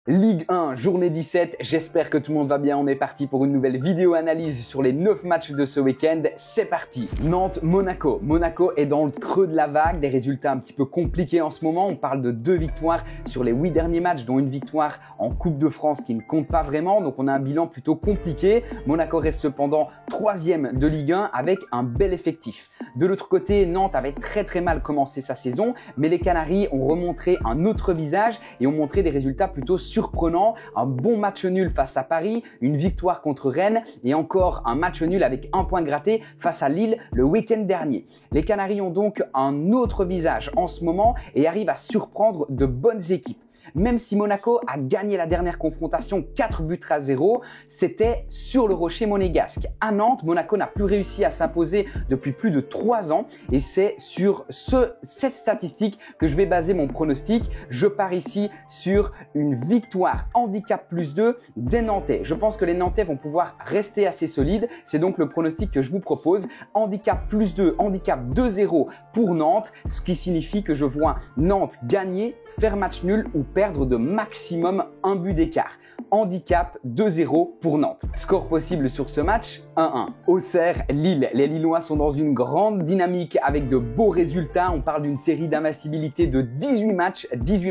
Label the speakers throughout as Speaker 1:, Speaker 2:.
Speaker 1: Ligue 1, journée 17, j'espère que tout le monde va bien, on est parti pour une nouvelle vidéo analyse sur les 9 matchs de ce week-end, c'est parti. Nantes-Monaco, Monaco est dans le creux de la vague, des résultats un petit peu compliqués en ce moment, on parle de 2 victoires sur les 8 derniers matchs, dont une victoire en Coupe de France qui ne compte pas vraiment, donc on a un bilan plutôt compliqué. Monaco reste cependant 3e de Ligue 1 avec un bel effectif. De l'autre côté, Nantes avait très mal commencé sa saison, mais les Canaries ont remontré un autre visage et ont montré des résultats plutôt surprenants. Un bon match nul face à Paris, une victoire contre Rennes et encore un match nul avec un point gratté face à Lille le week-end dernier. Les Canaries ont donc un autre visage en ce moment et arrivent à surprendre de bonnes équipes. Même si Monaco a gagné la dernière confrontation 4-0, c'était sur le rocher monégasque. À Nantes, Monaco n'a plus réussi à s'imposer depuis plus de 3 ans et c'est sur cette statistique que je vais baser mon pronostic. Je pars ici sur une victoire handicap +2 des Nantais. Je pense que les Nantais vont pouvoir rester assez solides. C'est donc le pronostic que je vous propose. Handicap +2, handicap 2-0 pour Nantes, ce qui signifie que je vois Nantes gagner, faire match nul ou perdre de maximum un but d'écart. Handicap 2-0 pour Nantes. Score possible sur ce match, 1-1. Auxerre-Lille. Les Lillois sont dans une grande dynamique avec de beaux résultats. On parle d'une série d'invincibilité de 18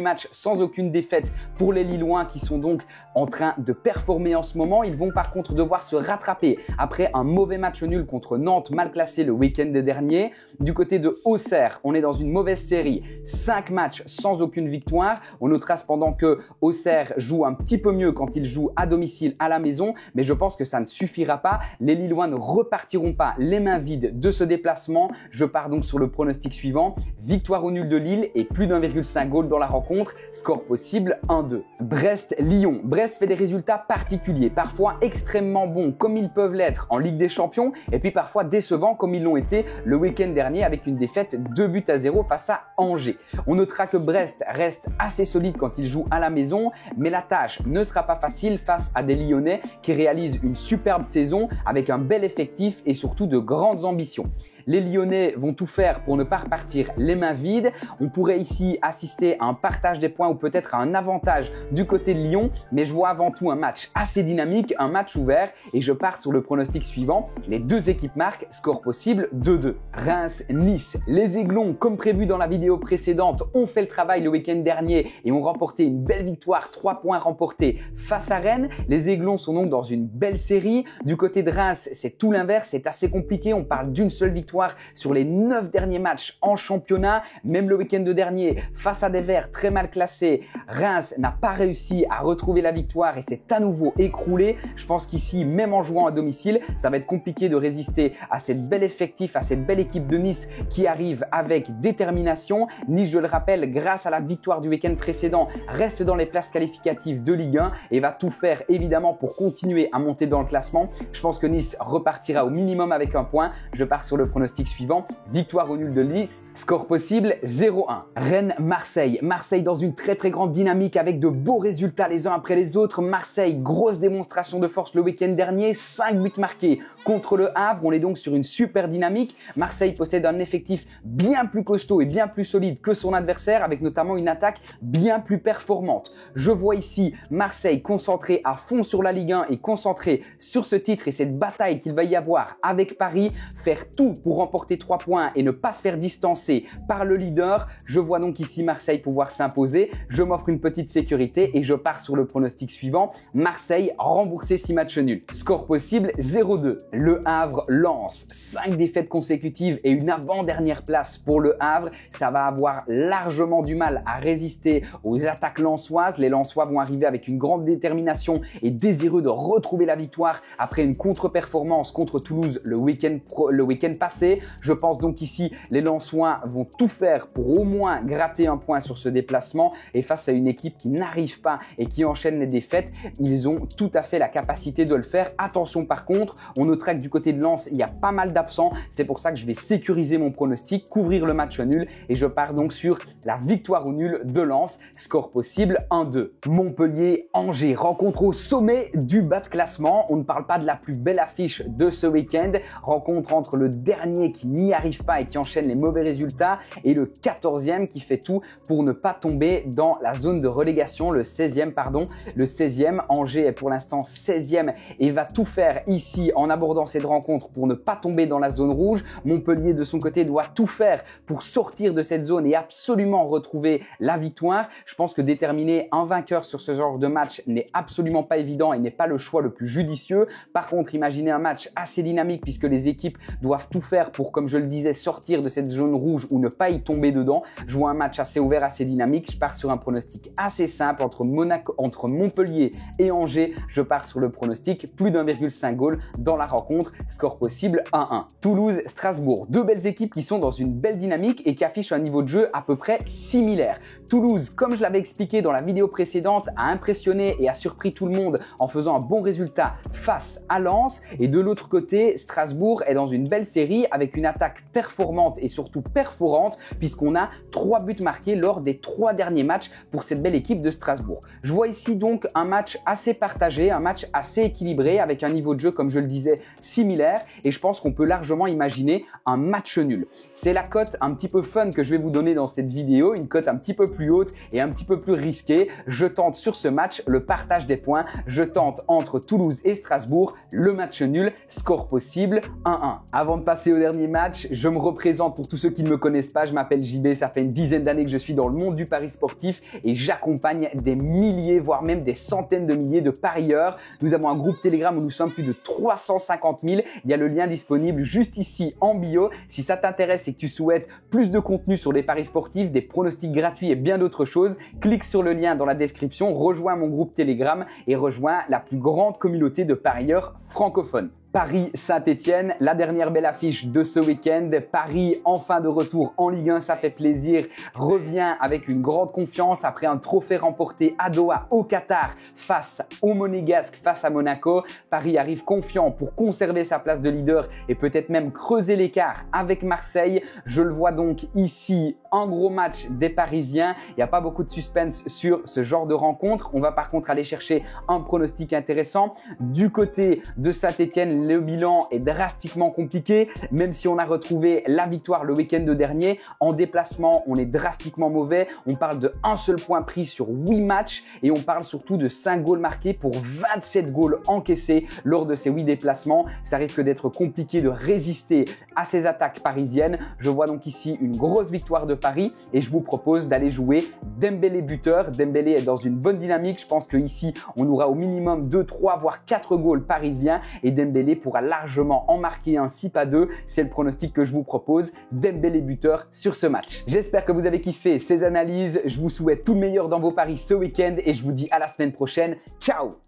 Speaker 1: matchs sans aucune défaite pour les Lillois qui sont donc en train de performer en ce moment. Ils vont par contre devoir se rattraper après un mauvais match nul contre Nantes mal classé le week-end dernier. Du côté de Auxerre, on est dans une mauvaise série. 5 matchs sans aucune victoire. On notera cependant que Auxerre joue un petit peu mieux quand il joue à domicile à la maison, mais je pense que ça ne suffira pas. Les Lillois ne repartiront pas les mains vides de ce déplacement. Je pars donc sur le pronostic suivant. Victoire au nul de Lille et plus d'1,5 goal dans la rencontre. Score possible 1-2. Brest-Lyon. Brest fait des résultats particuliers, parfois extrêmement bons comme ils peuvent l'être en Ligue des Champions et puis parfois décevants comme ils l'ont été le week-end dernier avec une défaite 2-0 face à Angers. On notera que Brest reste assez solide quand il joue à la maison, mais la tâche ne sera pas facile face à des Lyonnais qui réalisent une superbe saison avec un bel effectif et surtout de grandes ambitions. Les Lyonnais vont tout faire pour ne pas repartir les mains vides. On pourrait ici assister à un partage des points ou peut-être à un avantage du côté de Lyon, mais je vois avant tout un match assez dynamique, un match ouvert et je pars sur le pronostic suivant. Les deux équipes marquent, score possible 2-2. Reims-Nice. Les Aiglons, comme prévu dans la vidéo précédente, ont fait le travail le week-end dernier et ont remporté une belle victoire, 3 points remportés face à Rennes. Les Aiglons sont donc dans une belle série. Du côté de Reims, c'est tout l'inverse, c'est assez compliqué. On parle d'une seule victoire sur les 9 derniers matchs en championnat. Même le week-end dernier, face à des Verts très mal classés, Reims n'a pas réussi à retrouver la victoire et s'est à nouveau écroulé. Je pense qu'ici, même en jouant à domicile, ça va être compliqué de résister à cette belle effectif, à cette belle équipe de Nice qui arrive avec détermination. Nice, je le rappelle, grâce à la victoire du week-end précédent, reste dans les places qualificatives de Ligue 1 et va tout faire évidemment pour continuer à monter dans le classement. Je pense que Nice repartira au minimum avec un point. Je pars sur le pronostic suivant, victoire au nul de Nice, score possible 0-1. Rennes-Marseille. Marseille dans une très grande dynamique avec de beaux résultats les uns après les autres. Marseille, grosse démonstration de force le week-end dernier, 5 buts marqués contre le Havre. On est donc sur une super dynamique. Marseille possède un effectif bien plus costaud et bien plus solide que son adversaire avec notamment une attaque bien plus performante. Je vois ici Marseille concentré à fond sur la Ligue 1 et concentré sur ce titre et cette bataille qu'il va y avoir avec Paris, faire tout pour remporter 3 points et ne pas se faire distancer par le leader. Je vois donc ici Marseille pouvoir s'imposer. Je m'offre une petite sécurité et je pars sur le pronostic suivant. Marseille rembourser 6 matchs nuls. Score possible 0-2. Le Havre lance 5 défaites consécutives et une avant-dernière place pour le Havre. Ça va avoir largement du mal à résister aux attaques lensoises. Les Lensois vont arriver avec une grande détermination et désireux de retrouver la victoire après une contre-performance contre Toulouse le week-end passé. Je pense donc ici les Lensois vont tout faire pour au moins gratter un point sur ce déplacement et face à une équipe qui n'arrive pas et qui enchaîne les défaites, ils ont tout à fait la capacité de le faire. Attention par contre, on notera que du côté de Lens, il y a pas mal d'absents. C'est pour ça que je vais sécuriser mon pronostic, couvrir le match nul et je pars donc sur la victoire au nul de Lens. Score possible 1-2. Montpellier-Angers, rencontre au sommet du bas de classement. On ne parle pas de la plus belle affiche de ce week-end. Rencontre entre le dernier dernier qui n'y arrive pas et qui enchaîne les mauvais résultats et le 14e qui fait tout pour ne pas tomber dans la zone de relégation, le 16e pardon, le 16e. Angers est pour l'instant 16e et va tout faire ici en abordant cette rencontre pour ne pas tomber dans la zone rouge. Montpellier de son côté doit tout faire pour sortir de cette zone et absolument retrouver la victoire. Je pense que déterminer un vainqueur sur ce genre de match n'est absolument pas évident et n'est pas le choix le plus judicieux. Par contre, imaginez un match assez dynamique puisque les équipes doivent tout faire pour, comme je le disais, sortir de cette zone rouge ou ne pas y tomber dedans. Je vois un match assez ouvert, assez dynamique. Je pars sur un pronostic assez simple entre Montpellier et Angers. Je pars sur le pronostic plus d'1,5 goal dans la rencontre. Score possible 1-1. Toulouse, Strasbourg. Deux belles équipes qui sont dans une belle dynamique et qui affichent un niveau de jeu à peu près similaire. Toulouse, comme je l'avais expliqué dans la vidéo précédente, a impressionné et a surpris tout le monde en faisant un bon résultat face à Lens. Et de l'autre côté, Strasbourg est dans une belle série avec une attaque performante et surtout perforante puisqu'on a 3 buts marqués lors des 3 derniers matchs pour cette belle équipe de Strasbourg. Je vois ici donc un match assez partagé, un match assez équilibré avec un niveau de jeu, comme je le disais, similaire et je pense qu'on peut largement imaginer un match nul. C'est la cote un petit peu fun que je vais vous donner dans cette vidéo, une cote un petit peu plus haute et un petit peu plus risquée. Je tente sur ce match le partage des points. Je tente entre Toulouse et Strasbourg le match nul, score possible 1-1. Avant de passer au dernier match, je me représente pour tous ceux qui ne me connaissent pas. Je m'appelle JB, ça fait une dizaine d'années que je suis dans le monde du pari sportif et j'accompagne des milliers, voire même des centaines de milliers de parieurs. Nous avons un groupe Telegram où nous sommes plus de 350 000. Il y a le lien disponible juste ici en bio. Si ça t'intéresse et que tu souhaites plus de contenu sur les paris sportifs, des pronostics gratuits et bien d'autres choses, clique sur le lien dans la description, rejoins mon groupe Telegram et rejoins la plus grande communauté de parieurs francophones. Paris Saint-Etienne, la dernière belle affiche de ce week-end. Paris enfin de retour en Ligue 1, ça fait plaisir. Revient avec une grande confiance après un trophée remporté à Doha au Qatar face aux Monégasques, face à Monaco. Paris arrive confiant pour conserver sa place de leader et peut-être même creuser l'écart avec Marseille. Je le vois donc ici, un gros match des Parisiens. Il n'y a pas beaucoup de suspense sur ce genre de rencontre. On va par contre aller chercher un pronostic intéressant. Du côté de Saint-Etienne, le bilan est drastiquement compliqué, même si on a retrouvé la victoire le week-end dernier. En déplacement, on est drastiquement mauvais. On parle de un seul point pris sur 8 matchs et on parle surtout de 5 goals marqués pour 27 goals encaissés lors de ces 8 déplacements. Ça risque d'être compliqué de résister à ces attaques parisiennes. Je vois donc ici une grosse victoire de Paris et je vous propose d'aller jouer Dembélé buteur. Dembélé est dans une bonne dynamique. Je pense qu'ici, on aura au minimum 2, 3, voire 4 goals parisiens et Dembélé pourra largement en marquer un 6 à 2. C'est le pronostic que je vous propose. Dembélé buteur sur ce match. J'espère que vous avez kiffé ces analyses. Je vous souhaite tout le meilleur dans vos paris ce week-end et je vous dis à la semaine prochaine. Ciao!